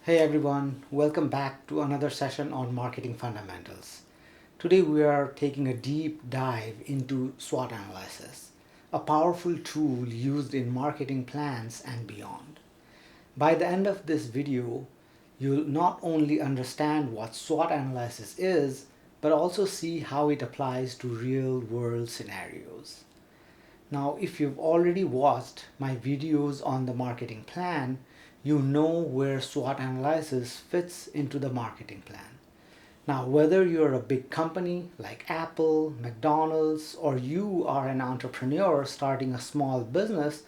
Hey everyone, welcome back to another session on marketing fundamentals. Today we are taking a deep dive into SWOT analysis, a powerful tool used in marketing plans and beyond. By the end of this video, you'll not only understand what SWOT analysis is, but also see how it applies to real-world scenarios. Now, if you've already watched my videos on the marketing plan, you know where SWOT analysis fits into the marketing plan. Now, whether you're a big company like Apple, McDonald's, or you are an entrepreneur starting a small business,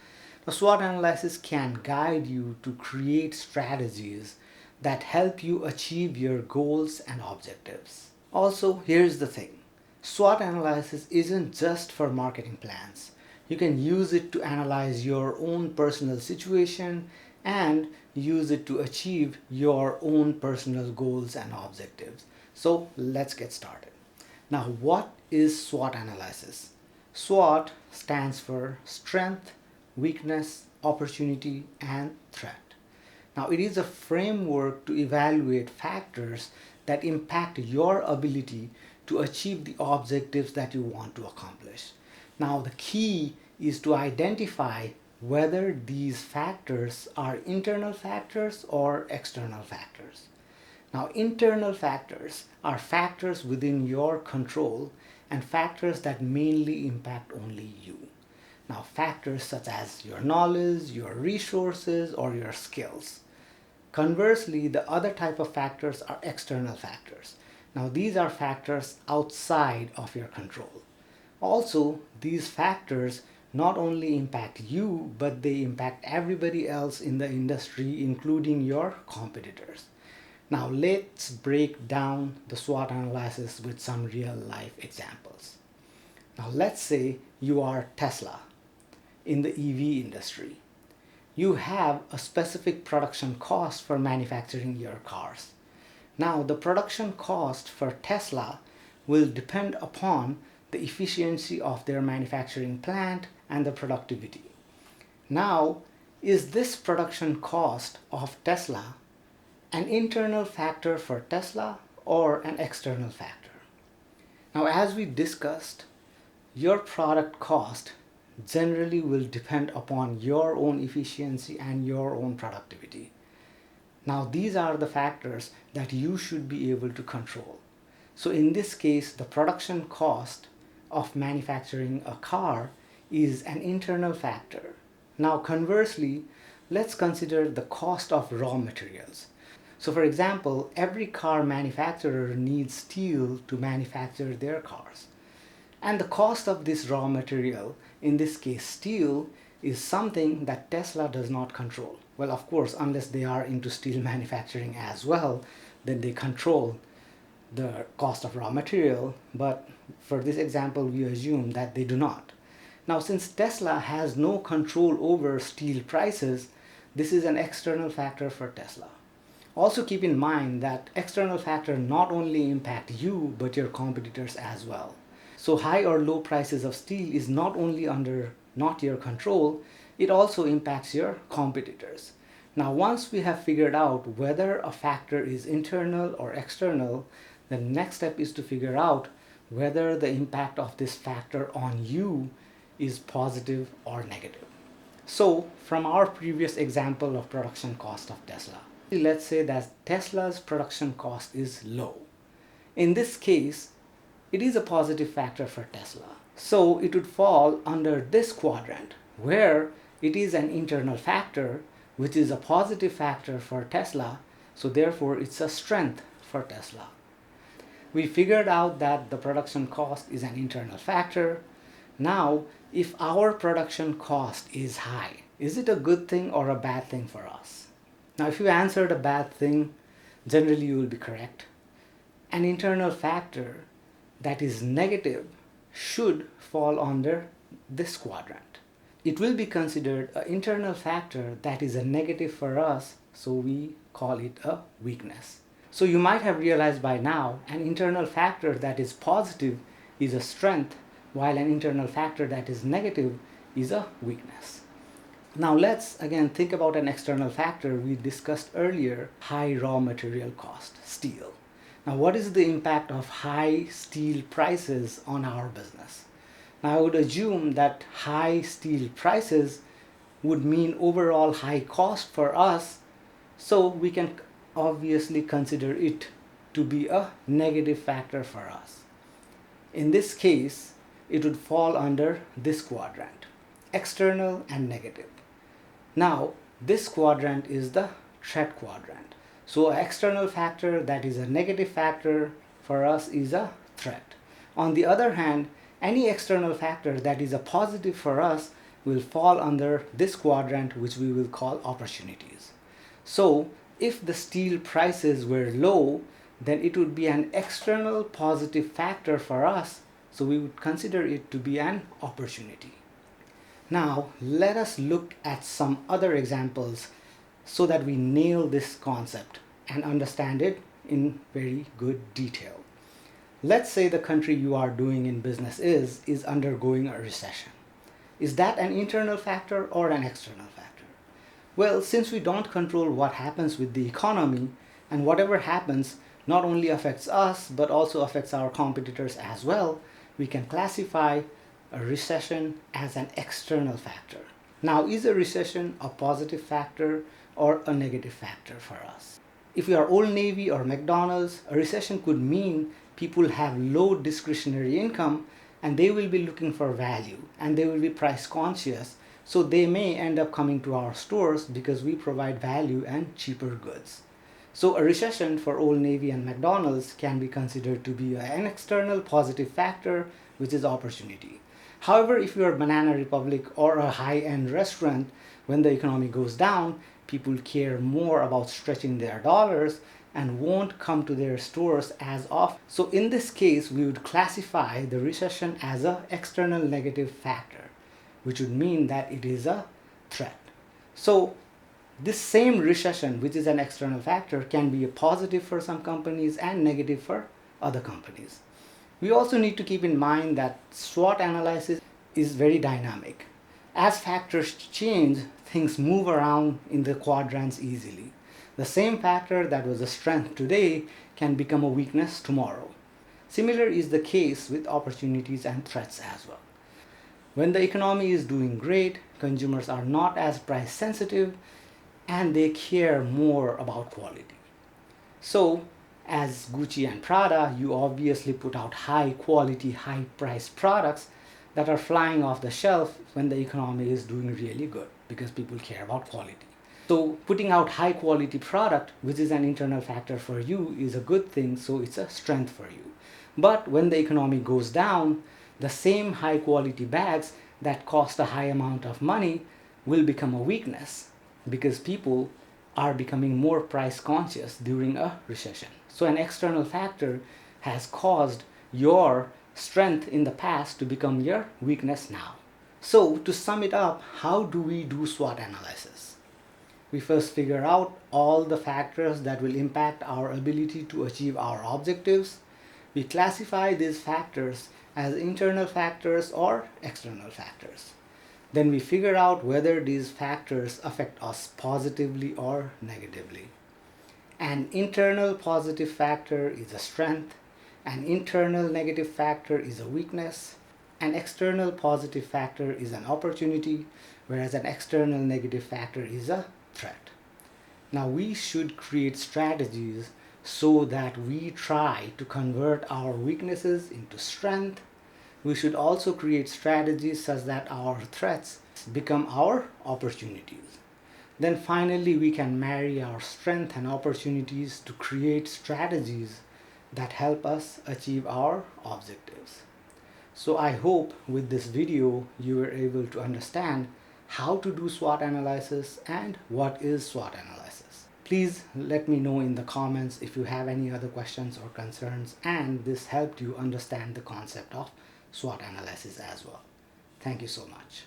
the SWOT analysis can guide you to create strategies that help you achieve your goals and objectives. Also, here's the thing. SWOT analysis isn't just for marketing plans. You can use it to analyze your own personal situation and use it to achieve your own personal goals and objectives. So let's get started. Now, what is SWOT analysis? SWOT stands for strength, weakness, opportunity, and threat. Now, it is a framework to evaluate factors that impact your ability to achieve the objectives that you want to accomplish. Now, the key is to identify whether these factors are internal factors or external factors. Now, internal factors are factors within your control and factors that mainly impact only you. Now, factors such as your knowledge, your resources, or your skills. Conversely, the other type of factors are external factors. Now, these are factors outside of your control. Also, these factors not only impact you, but they impact everybody else in the industry, including your competitors. Now, let's break down the SWOT analysis with some real-life examples. Now, let's say you are Tesla in the EV industry. You have a specific production cost for manufacturing your cars. Now, the production cost for Tesla will depend upon the efficiency of their manufacturing plant and the productivity. Now, is this production cost of Tesla an internal factor for Tesla or an external factor? Now, as we discussed, your product cost generally will depend upon your own efficiency and your own productivity. Now, these are the factors that you should be able to control. So in this case, the production cost of manufacturing a car is an internal factor. Now, conversely, let's consider the cost of raw materials. So for example, every car manufacturer needs steel to manufacture their cars. And the cost of this raw material, in this case steel, is something that Tesla does not control. Well, of course, unless they are into steel manufacturing as well, then they control the cost of raw material, but for this example, we assume that they do not. Now, since Tesla has no control over steel prices, this is an external factor for Tesla. Also keep in mind that external factors not only impact you, but your competitors as well. So high or low prices of steel is not only under not your control, it also impacts your competitors. Now, once we have figured out whether a factor is internal or external, the next step is to figure out whether the impact of this factor on you is positive or negative. So, from our previous example of production cost of Tesla, let's say that Tesla's production cost is low. In this case, it is a positive factor for Tesla. So, it would fall under this quadrant where it is an internal factor, which is a positive factor for Tesla. So, therefore, it's a strength for Tesla. We figured out that the production cost is an internal factor. Now, if our production cost is high, is it a good thing or a bad thing for us? Now, if you answered a bad thing, generally you will be correct. An internal factor that is negative should fall under this quadrant. It will be considered an internal factor that is a negative for us, so we call it a weakness. So you might have realized by now, an internal factor that is positive is a strength, while an internal factor that is negative is a weakness. Now let's again think about an external factor we discussed earlier, high raw material cost, steel. Now what is the impact of high steel prices on our business? Now I would assume that high steel prices would mean overall high cost for us, so we can obviously consider it to be a negative factor for us. In this case, it would fall under this quadrant, external and negative. Now, this quadrant is the threat quadrant. So an external factor that is a negative factor for us is a threat. On the other hand, any external factor that is a positive for us will fall under this quadrant, which we will call opportunities. So if the steel prices were low, then it would be an external positive factor for us, so we would consider it to be an opportunity. Now let us look at some other examples so that we nail this concept and understand it in very good detail. Let's say the country you are doing in business is undergoing a recession. Is that an internal factor or an external factor? Well, since we don't control what happens with the economy, and whatever happens not only affects us but also affects our competitors as well, we can classify a recession as an external factor. Now, is a recession a positive factor or a negative factor for us? If we are Old Navy or McDonald's, a recession could mean people have low discretionary income and they will be looking for value and they will be price conscious, so they may end up coming to our stores because we provide value and cheaper goods. So a recession for Old Navy and McDonald's can be considered to be an external positive factor, which is opportunity. However, if you are Banana Republic or a high-end restaurant, when the economy goes down, people care more about stretching their dollars and won't come to their stores as often. So in this case, we would classify the recession as an external negative factor, which would mean that it is a threat. So this same recession, which is an external factor, can be a positive for some companies and negative for other companies. We also need to keep in mind that SWOT analysis is very dynamic. As factors change, things move around in the quadrants easily. The same factor that was a strength today can become a weakness tomorrow. Similar is the case with opportunities and threats as well. When the economy is doing great, consumers are not as price sensitive and they care more about quality. So, as Gucci and Prada, you obviously put out high quality, high price products that are flying off the shelf when the economy is doing really good because people care about quality. So putting out high quality product, which is an internal factor for you, is a good thing, so it's a strength for you. But when the economy goes down, the same high quality bags that cost a high amount of money will become a weakness because people are becoming more price conscious during a recession. So an external factor has caused your strength in the past to become your weakness now. So to sum it up, how do we do SWOT analysis? We first figure out all the factors that will impact our ability to achieve our objectives. We classify these factors as internal factors or external factors. Then we figure out whether these factors affect us positively or negatively. An internal positive factor is a strength, an internal negative factor is a weakness, an external positive factor is an opportunity, whereas an external negative factor is a threat. Now we should create strategies so that we try to convert our weaknesses into strength. We should also create strategies such that our threats become our opportunities. Then finally, we can marry our strength and opportunities to create strategies that help us achieve our objectives. So I hope with this video you were able to understand how to do SWOT analysis and what is SWOT analysis. Please let me know in the comments if you have any other questions or concerns and this helped you understand the concept of SWOT analysis as well. Thank you so much.